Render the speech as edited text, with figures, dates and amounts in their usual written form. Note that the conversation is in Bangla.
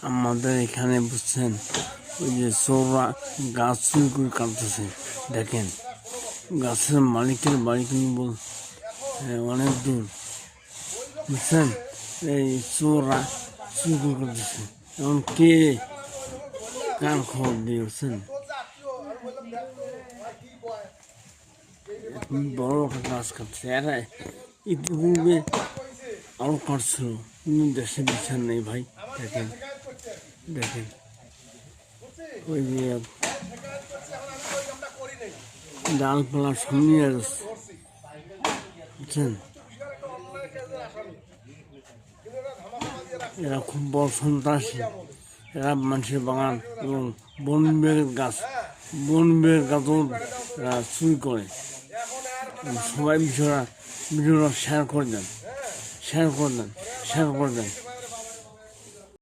আমাদের এখানে বুঝছেন ওই যে চোররা গাছ চুরি করে কাটতেছে। দেখেন গাছের মালিকের বাড়ি কিন্তু অনেক দূর, বুঝছেন। এই চোররা চুরি করে কাটতেছে। এখন কে কার খবর দিয়ে, বুঝছেন। বড় একটা গাছ কাটছে, এরা ইতিপূর্বে আরো কাটছিল, কিন্তু দেশে বিচার নেই ভাই। দেখেন দেখেন ওই যে ডালপালা সামনে যাচ্ছে, বুঝছেন। এরা খুব বড় সন্ত্রাসী। এরা মানুষের বাগান এবং বন বিভাগের গাছও এরা চুরি করে। সবাই বিষয়টা শেয়ার করে দেন।